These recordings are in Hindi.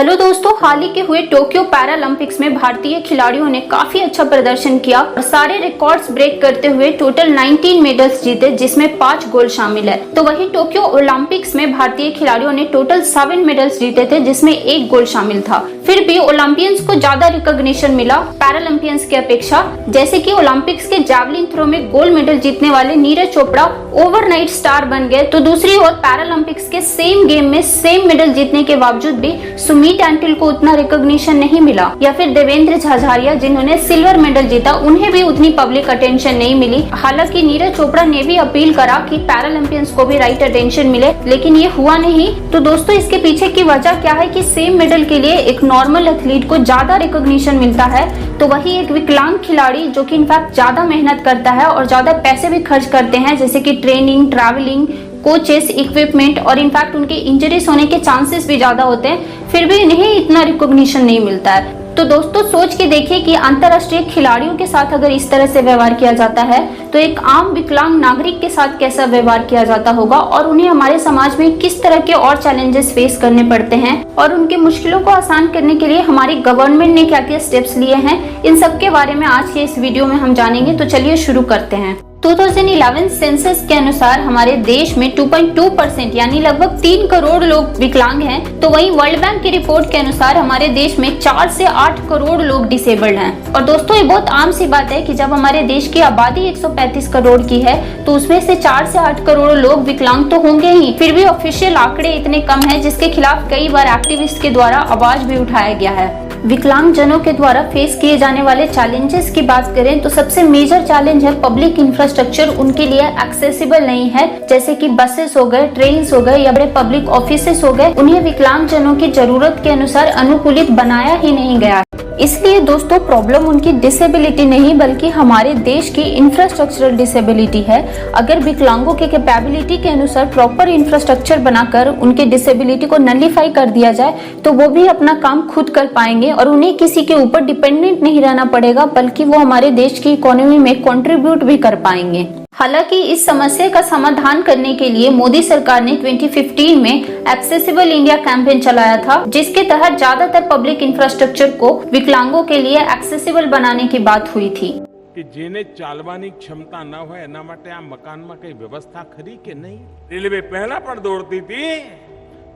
हेलो दोस्तों, हाल ही के हुए टोक्यो पैरालंपिक्स में भारतीय खिलाड़ियों ने काफी अच्छा प्रदर्शन किया और सारे रिकॉर्ड्स ब्रेक करते हुए टोटल 19 मेडल्स जीते, जिसमें 5 गोल्ड शामिल है। तो वही टोक्यो ओलंपिक्स में भारतीय खिलाड़ियों ने टोटल 7 मेडल्स जीते थे, जिसमें 1 गोल्ड शामिल था। फिर भी ओलंपियंस को ज्यादा रिकॉग्निशन मिला पैरालंपियंस की अपेक्षा। जैसे कि ओलंपिक्स के जैवलिन थ्रो में गोल्ड मेडल जीतने वाले नीरज चोपड़ा ओवरनाइट स्टार बन गए, तो दूसरी ओर पैरालंपिक्स के सेम गेम में सेम मेडल जीतने के बावजूद भी सुमीत एंटिल को उतना रिकॉग्निशन नहीं मिला, या फिर देवेंद्र झाझारिया जिन्होंने सिल्वर मेडल जीता, उन्हें भी उतनी पब्लिक अटेंशन नहीं मिली। हालांकि नीरज चोपड़ा ने भी अपील करा कि पैरालंपियंस को भी राइट अटेंशन मिले, लेकिन ये हुआ नहीं। तो दोस्तों, इसके पीछे की वजह क्या है कि सेम मेडल के लिए एक नॉर्मल एथलीट को ज्यादा रिकॉग्निशन मिलता है, तो वही एक विकलांग खिलाड़ी जो कि इनफैक्ट ज्यादा मेहनत करता है और ज्यादा पैसे भी खर्च करते हैं, जैसे कि ट्रेनिंग, ट्रैवलिंग, कोचेस, इक्विपमेंट और इनफैक्ट उनके इंजरीज होने के चांसेस भी ज्यादा होते हैं, फिर भी इन्हें इतना रिकॉग्निशन नहीं मिलता है। तो दोस्तों, सोच के देखिए कि अंतर्राष्ट्रीय खिलाड़ियों के साथ अगर इस तरह से व्यवहार किया जाता है, तो एक आम विकलांग नागरिक के साथ कैसा व्यवहार किया जाता होगा और उन्हें हमारे समाज में किस तरह के और चैलेंजेस फेस करने पड़ते हैं और उनके मुश्किलों को आसान करने के लिए हमारी गवर्नमेंट ने क्या क्या स्टेप्स लिए हैं, इन सब के बारे में आज के इस वीडियो में हम जानेंगे। तो चलिए शुरू करते हैं। 2011 सेंसस के अनुसार हमारे देश में 2.2% यानी लगभग 3 करोड़ लोग विकलांग हैं। तो वहीं वर्ल्ड बैंक की रिपोर्ट के अनुसार हमारे देश में 4 से 8 करोड़ लोग डिसेबल्ड हैं। और दोस्तों, ये बहुत आम सी बात है कि जब हमारे देश की आबादी 135 करोड़ की है, तो उसमें से 4 से 8 करोड़ लोग विकलांग तो होंगे ही। फिर भी ऑफिशियल आंकड़े इतने कम हैं, जिसके खिलाफ कई बार एक्टिविस्ट के द्वारा आवाज भी उठाया गया है। विकलांग जनों के द्वारा फेस किए जाने वाले चैलेंजेस की बात करें तो सबसे मेजर चैलेंज है पब्लिक इंफ्रास्ट्रक्चर उनके लिए एक्सेसिबल नहीं है, जैसे कि बसेस हो गए, ट्रेन हो गए या बड़े पब्लिक ऑफिसेस हो गए, उन्हें विकलांग जनों की जरूरत के अनुसार अनुकूलित बनाया ही नहीं गया। इसलिए दोस्तों, प्रॉब्लम उनकी डिसेबिलिटी नहीं बल्कि हमारे देश की इंफ्रास्ट्रक्चरल डिसेबिलिटी है। अगर विकलांगों के कैपेबिलिटी के अनुसार प्रॉपर इंफ्रास्ट्रक्चर बनाकर उनके डिसेबिलिटी को नलिफाई कर दिया जाए, तो वो भी अपना काम खुद कर पाएंगे और उन्हें किसी के ऊपर डिपेंडेंट नहीं रहना पड़ेगा, बल्कि वो हमारे देश की इकोनॉमी में कंट्रीब्यूट भी कर पाएंगे। हालांकि इस समस्या का समाधान करने के लिए मोदी सरकार ने 2015 में एक्सेसिबल इंडिया कैंपेन चलाया था, जिसके तहत ज्यादातर पब्लिक इंफ्रास्ट्रक्चर को विकलांगों के लिए एक्सेसिबल बनाने की बात हुई थी। कि जेने चालवानी क्षमता न हो एना माटे आ मकान में कई व्यवस्था खरी के नहीं। रेलवे पहला पण दौड़ती थी,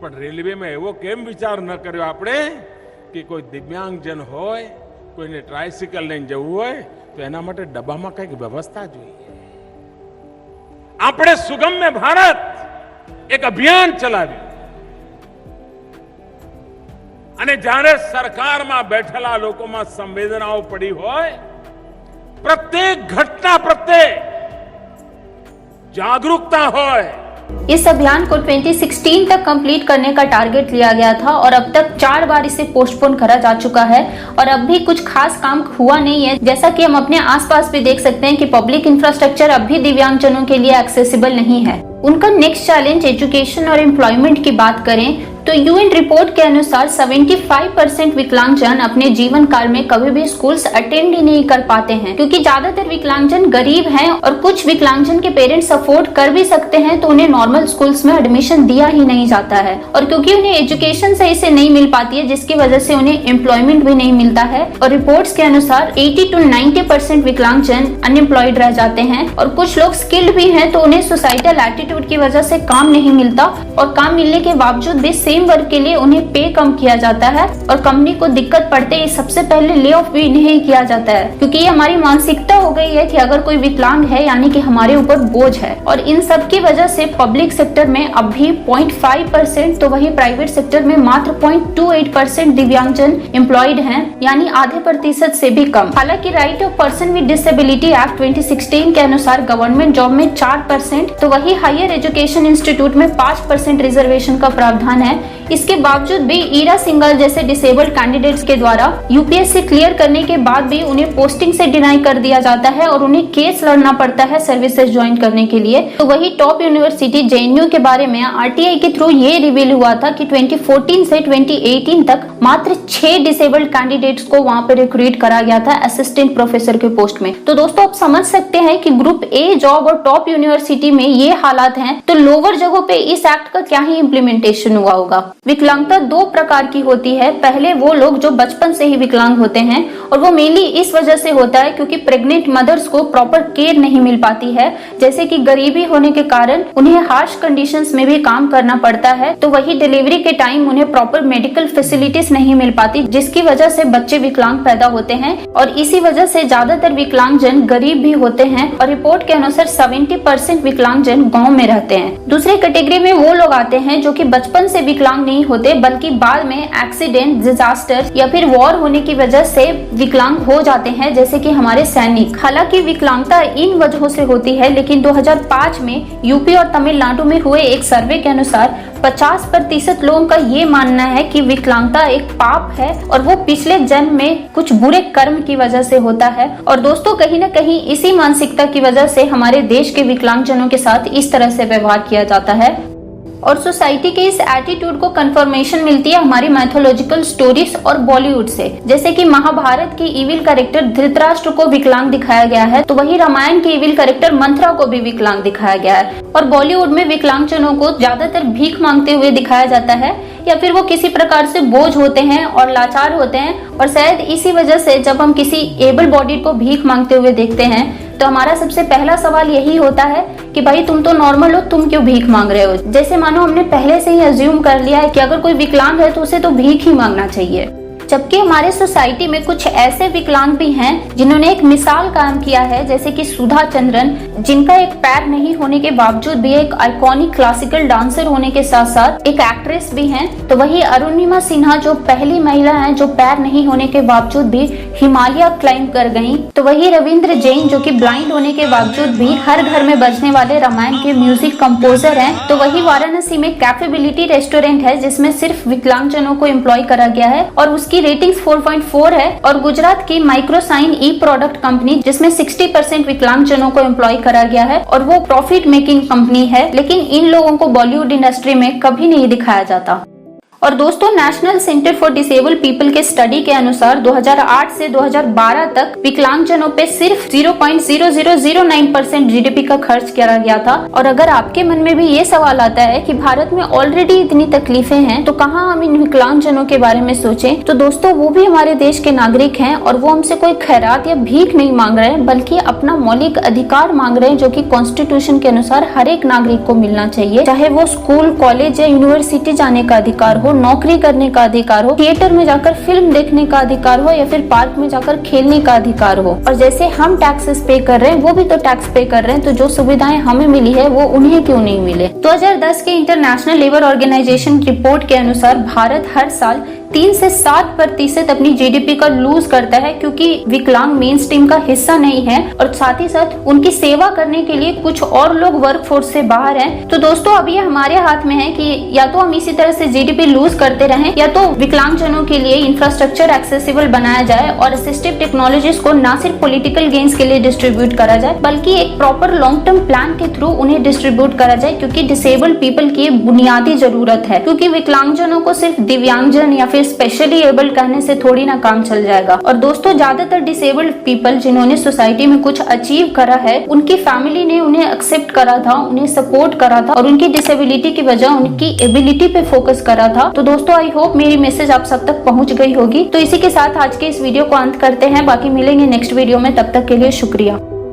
पण रेलवे में एवो केम विचार न कर्यो आपणे कि कोई दिव्यांग जन होय, कोईने ट्राइसिकल लईने जवुं होय तो एना माटे डब्बामां कईक व्यवस्था जोईए। આપણે સુગમ્ય ભારત એક અભિયાન ચલાવ્યું અને જ્યારે સરકારમાં બેઠેલા લોકોમાં સંવેદનાઓ પડી હોય, પ્રત્યેક ઘટના પ્રત્યે જાગૃતતા હોય। इस अभियान को 2016 तक कंप्लीट करने का टारगेट लिया गया था और अब तक 4 बार इसे पोस्टपोन करा जा चुका है और अब भी कुछ खास काम हुआ नहीं है। जैसा कि हम अपने आसपास भी देख सकते हैं कि पब्लिक इंफ्रास्ट्रक्चर अब भी दिव्यांगजनों के लिए एक्सेसिबल नहीं है। उनका नेक्स्ट चैलेंज एजुकेशन और एम्प्लॉयमेंट की बात करें तो यूएन रिपोर्ट के अनुसार 75% विकलांगजन अपने जीवन काल में कभी भी स्कूल्स अटेंड ही नहीं कर पाते हैं, क्योंकि ज्यादातर विकलांगजन गरीब हैं और कुछ विकलांगजन के पेरेंट्स अफोर्ड कर भी सकते हैं तो उन्हें नॉर्मल स्कूल्स में एडमिशन दिया ही नहीं जाता है। और क्योंकि उन्हें एजुकेशन सही से नहीं मिल पाती है, जिसकी वजह से उन्हें एम्प्लॉयमेंट भी नहीं मिलता है। और रिपोर्ट्स के अनुसार 80 to 90% विकलांगजन अनएम्प्लॉयड रह जाते हैं और कुछ लोग स्किल्ड भी हैं तो उन्हें सोसाइटल एटीट्यूड की वजह से काम नहीं मिलता और काम मिलने के बावजूद भी सेम वर्क के लिए उन्हें पे कम किया जाता है और कंपनी को दिक्कत पड़ते ही सबसे पहले ले ऑफ भी इन्हें किया जाता है, क्योंकि ये हमारी मानसिकता हो गई है कि अगर कोई विकलांग है यानी कि हमारे ऊपर बोझ है। और इन सब की वजह से पब्लिक सेक्टर में अब भी 0.5% तो वही प्राइवेट सेक्टर में मात्र 0.28% दिव्यांगजन एम्प्लॉयड हैं, यानी आधे प्रतिशत से भी कम। हालांकि right of person with disability act 2016 के अनुसार गवर्नमेंट जॉब में 4%, तो वही हायर एजुकेशन इंस्टीट्यूट में 5% रिजर्वेशन का प्रावधान है। इसके बावजूद भी ईरा सिंघल जैसे डिसेबल्ड कैंडिडेट्स के द्वारा यूपीएससी क्लियर करने के बाद भी उन्हें पोस्टिंग से डिनाई कर दिया जाता है और उन्हें केस लड़ना पड़ता है सर्विसेज ज्वाइन करने के लिए। तो वही टॉप यूनिवर्सिटी जेएनयू के बारे में आरटीआई के थ्रू ये रिवील हुआ था कि 2014 से 2018 तक मात्र 6 डिसेबल्ड कैंडिडेट्स को वहां पर रिक्रूट करा गया था असिस्टेंट प्रोफेसर के पोस्ट में। तो दोस्तों, आप समझ सकते हैं कि ग्रुप ए जॉब और टॉप यूनिवर्सिटी में ये हालात हैं, तो लोअर जगहों पे इस एक्ट का क्या ही इम्प्लीमेंटेशन हुआ होगा। होगा। विकलांगता दो प्रकार की होती है। पहले वो लोग जो बचपन से ही विकलांग होते हैं और वो मेनली इस वजह से होता है क्योंकि प्रेग्नेंट मदर्स को प्रॉपर केयर नहीं मिल पाती है, जैसे कि गरीबी होने के कारण उन्हें हार्श कंडीशंस में भी काम करना पड़ता है। तो वही डिलीवरी के टाइम उन्हें प्रॉपर मेडिकल फैसिलिटीज नहीं मिल पाती, जिसकी वजह से बच्चे विकलांग पैदा होते हैं और इसी वजह से ज्यादातर विकलांगजन गरीब भी होते हैं और रिपोर्ट के अनुसार 70% विकलांगजन गांव में रहते हैं। दूसरी कैटेगरी में वो लोग आते हैं जो कि बचपन से विकलांग नहीं होते बल्कि बाद में एक्सीडेंट, डिजास्टर या फिर वॉर होने की वजह से विकलांग हो जाते हैं, जैसे कि हमारे सैनिक। हालांकि विकलांगता इन वजहों से होती है, लेकिन 2005 में यूपी और तमिलनाडु में हुए एक सर्वे के अनुसार 50% लोगों का ये मानना है कि विकलांगता एक पाप है और वो पिछले जन्म में कुछ बुरे कर्म की वजह से होता है। और दोस्तों कहीं न कहीं इसी मानसिकता की वजह से हमारे देश के विकलांगजनों के साथ इस तरह से व्यवहार किया जाता है और सोसाइटी के इस एटीट्यूड को कंफर्मेशन मिलती है हमारी मैथोलॉजिकल स्टोरीज और बॉलीवुड से। जैसे कि महाभारत की इविल कैरेक्टर धृतराष्ट्र को विकलांग दिखाया गया है, तो वही रामायण की इविल कैरेक्टर मंथरा को भी विकलांग दिखाया गया है। और बॉलीवुड में विकलांगजनों को ज्यादातर भीख मांगते हुए दिखाया जाता है या फिर वो किसी प्रकार से बोझ होते हैं और लाचार होते हैं। और शायद इसी वजह से जब हम किसी एबल बॉडी को भीख मांगते हुए देखते हैं तो हमारा सबसे पहला सवाल यही होता है कि भाई तुम तो नॉर्मल हो, तुम क्यों भीख मांग रहे हो। जैसे मानो हमने पहले से ही अज्यूम कर लिया है कि अगर कोई विकलांग है तो उसे तो भीख ही मांगना चाहिए। जबकि हमारे सोसाइटी में कुछ ऐसे विकलांग भी हैं जिन्होंने एक मिसाल कायम किया है, जैसे कि सुधा चंद्रन, जिनका एक पैर नहीं होने के बावजूद भी एक आइकॉनिक क्लासिकल डांसर होने के साथ साथ एक एक्ट्रेस भी हैं। तो वही अरुणिमा सिन्हा जो पहली महिला हैं जो पैर नहीं होने के बावजूद भी हिमालय क्लाइंब कर गयी। तो वही रविंद्र जैन जो कि ब्लाइंड होने के बावजूद भी हर घर में बजने वाले रामायण के म्यूजिक कंपोजर हैं। तो वही वाराणसी में कैफेबिलिटी रेस्टोरेंट है जिसमें सिर्फ विकलांगजनों को एम्प्लॉय करा गया है और उसकी रेटिंग्स 4.4 है। और गुजरात की माइक्रोसाइन ई प्रोडक्ट कंपनी जिसमें 60% विकलांगजनों को एम्प्लॉय करा गया है और वो प्रॉफिट मेकिंग कंपनी है, लेकिन इन लोगों को बॉलीवुड इंडस्ट्री में कभी नहीं दिखाया जाता। और दोस्तों national centre for disable people के स्टडी के अनुसार 2008 से 2012 तक विकलांगजनों पे सिर्फ 0.0009% जीडीपी का खर्च किया गया था। और अगर आपके मन में भी ये सवाल आता है कि भारत में ऑलरेडी इतनी तकलीफें हैं तो कहाँ हम इन विकलांगजनों के बारे में सोचें, तो दोस्तों वो भी हमारे देश के नागरिक हैं और वो हमसे कोई खैरात या भीख नहीं मांग रहे हैं बल्कि अपना मौलिक अधिकार मांग रहे हैं, जो कि कॉन्स्टिट्यूशन के अनुसार हर एक नागरिक को मिलना चाहिए। चाहे वो स्कूल, कॉलेज या यूनिवर्सिटी जाने का अधिकार हो, नौकरी करने का अधिकार हो, थिएटर में जाकर फिल्म देखने का अधिकार हो या फिर पार्क में जाकर खेलने का अधिकार हो। और जैसे हम टैक्सेस पे कर रहे हैं वो भी तो टैक्स पे कर रहे हैं, तो जो सुविधाएं हमें मिली है वो उन्हें क्यों नहीं मिले। 2010 के इंटरनेशनल लेबर ऑर्गेनाइजेशन रिपोर्ट के अनुसार भारत हर साल 3 से 7% अपनी जीडीपी का लूज करता है क्योंकि विकलांग मेन स्ट्रीम का हिस्सा नहीं है और साथ ही साथ उनकी सेवा करने के लिए कुछ और लोग वर्कफोर्स से बाहर हैं। तो दोस्तों अब ये हमारे हाथ में है कि या तो हम इसी तरह से जीडीपी लूज करते रहें या तो विकलांगजनों के लिए इंफ्रास्ट्रक्चर एक्सेसिबल बनाया जाए और असिस्टिव टेक्नोलॉजीज को न सिर्फ पॉलिटिकल गेन्स के लिए डिस्ट्रीब्यूट करा जाए बल्कि एक प्रॉपर लॉन्ग टर्म प्लान के थ्रू उन्हें डिस्ट्रीब्यूट करा जाए, क्योंकि डिसेबल्ड पीपल की बुनियादी जरूरत है। क्योंकि विकलांगजनों को सिर्फ दिव्यांगजन या फिर स्पेशली एबल्ड कहने से थोड़ी ना काम चल जाएगा। और दोस्तों ज्यादातर डिसेबल्ड पीपल जिन्होंने सोसाइटी में कुछ अचीव करा है उनकी फैमिली ने उन्हें एक्सेप्ट करा था, उन्हें सपोर्ट करा था और उनकी डिसेबिलिटी की वजह उनकी एबिलिटी पे फोकस करा था। तो दोस्तों आई होप मेरी मैसेज आप सब तक पहुंच गई होगी। तो इसी के साथ आज के इस वीडियो को अंत करते हैं, बाकी मिलेंगे नेक्स्ट वीडियो में, तब तक के लिए शुक्रिया।